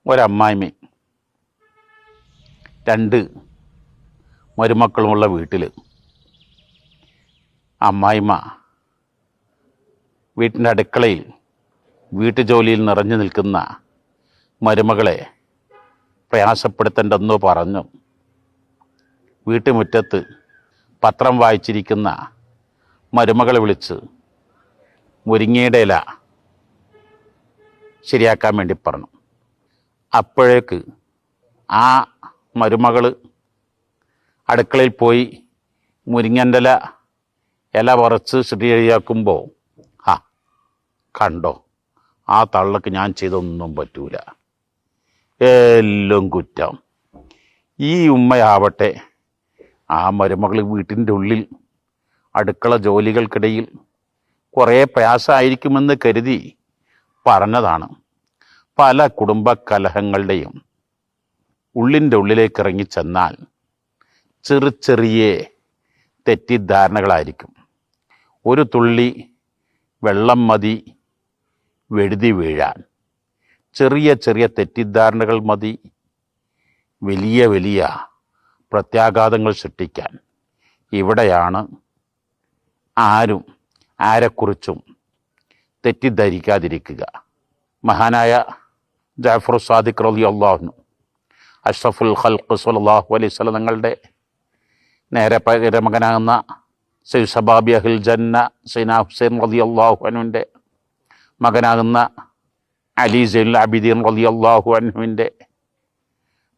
ഒരമ്മായിമ്മയും 2 മരുമക്കളുമുള്ള വീട്ടിൽ അമ്മായിമ്മ വീട്ടിൻ്റെ അടുക്കളയിൽ വീട്ടുജോലിയിൽ നിറഞ്ഞു നിൽക്കുന്ന മരുമകളെ പ്രയാസപ്പെടുത്തേണ്ടെന്നോ പറഞ്ഞു വീട്ടുമുറ്റത്ത് പത്രം വായിച്ചിരിക്കുന്ന മരുമകളെ വിളിച്ച് മുരിങ്ങയുടെ ഇല ശരിയാക്കാൻ വേണ്ടി പറഞ്ഞു. അപ്പോഴേക്ക് ആ മരുമകൾ അടുക്കളയിൽ പോയി മുരിങ്ങൻ്റെ ഇല പറിച്ച് ശരിയാക്കുമ്പോൾ കണ്ടോ, ആ തള്ളക്ക് ഞാൻ ചെയ്തൊന്നും പറ്റൂല, എല്ലാം കുറ്റം. ഈ ഉമ്മയാവട്ടെ ആ മരുമകൾ വീട്ടിൻ്റെ ഉള്ളിൽ അടുക്കള ജോലികൾക്കിടയിൽ കുറേ പ്രയാസമായിരിക്കുമെന്ന് കരുതി പറഞ്ഞതാണ്. പല കുടുംബ കലഹങ്ങളുടെയും ഉള്ളിൻ്റെ ഉള്ളിലേക്ക് ഇറങ്ങിച്ചെന്നാൽ ചെറിയ തെറ്റിദ്ധാരണകളായിരിക്കും. ഒരു തുള്ളി വെള്ളം മതി വെഴുതി വീഴാൻ. ചെറിയ തെറ്റിദ്ധാരണകൾ മതി വലിയ പ്രത്യാഘാതങ്ങൾ സൃഷ്ടിക്കാൻ. ഇവിടെയാണ് ആരും ആരെക്കുറിച്ചും തെറ്റിദ്ധരിക്കാതിരിക്കുക. മഹാനായ ജഅഫർ സാദിഖ് റളിയല്ലാഹു അൻഹു അഷ്റഫുൽ ഖൽഖ് സ്വല്ലല്ലാഹു അലൈഹി വസല്ലം തങ്ങളുടെ നേരെ മകനാകുന്ന സയ്യിദ് ശബാബി അഹ്ൽ ജന്ന സയ്യിദ്നാ ഹുസൈൻ റളിയല്ലാഹു അൻഹുവിൻ്റെ മകനാകുന്ന അലി സൈനുൽ ആബിദീൻ റളിയല്ലാഹു അൻഹുവിൻ്റെ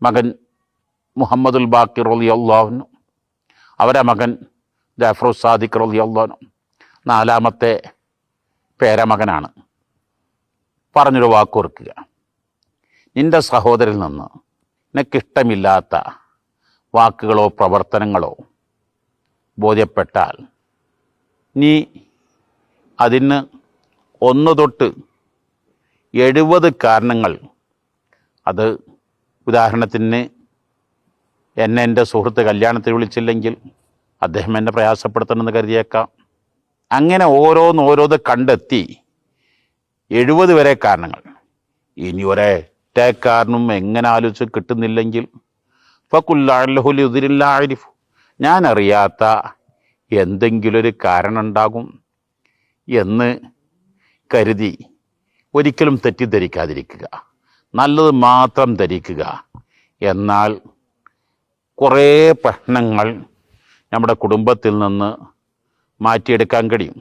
മകൻ മുഹമ്മദുൽ ബാക്കിർ റളിയല്ലാഹു അൻഹു, അവരുടെ മകൻ ജഅഫർ സാദിഖ് റളിയല്ലാഹു അൻഹു 4ാമത്തെ പേരമകനാണ്. പറഞ്ഞൊരു വാക്കോർക്കുക, നിൻ്റെ സഹോദരിൽ നിന്ന് നിനക്കിഷ്ടമില്ലാത്ത വാക്കുകളോ പ്രവർത്തനങ്ങളോ ബോധ്യപ്പെട്ടാൽ നീ അതിന് 1 തൊട്ട് 70 കാരണങ്ങൾ, അത് ഉദാഹരണത്തിന് എന്നെ എൻ്റെ സുഹൃത്ത് കല്യാണത്തിന് വിളിച്ചില്ലെങ്കിൽ അദ്ദേഹം എന്നെ പ്രയാസപ്പെടുത്തണമെന്ന് കരുതിയേക്കാം. അങ്ങനെ ഓരോന്ന് കണ്ടെത്തി 70 വരെ കാരണങ്ങൾ. ഇനി ഒരൊറ്റ കാരണം എങ്ങനെ ആലോചിച്ച് കിട്ടുന്നില്ലെങ്കിൽ ഫക്കുല്ലാഹുലിദിരില്ലാരിഫ്, ഞാൻ അറിയാത്ത എന്തെങ്കിലും ഒരു കാരണം ഉണ്ടാകും എന്ന് കരുതി ഒരിക്കലും തെറ്റിദ്ധരിക്കാതിരിക്കുക, നല്ലത് മാത്രം ധരിക്കുക. എന്നാൽ കുറേ പ്രശ്നങ്ങൾ നമ്മുടെ കുടുംബത്തിൽ നിന്ന് മാറ്റിയെടുക്കാൻ കഴിയും.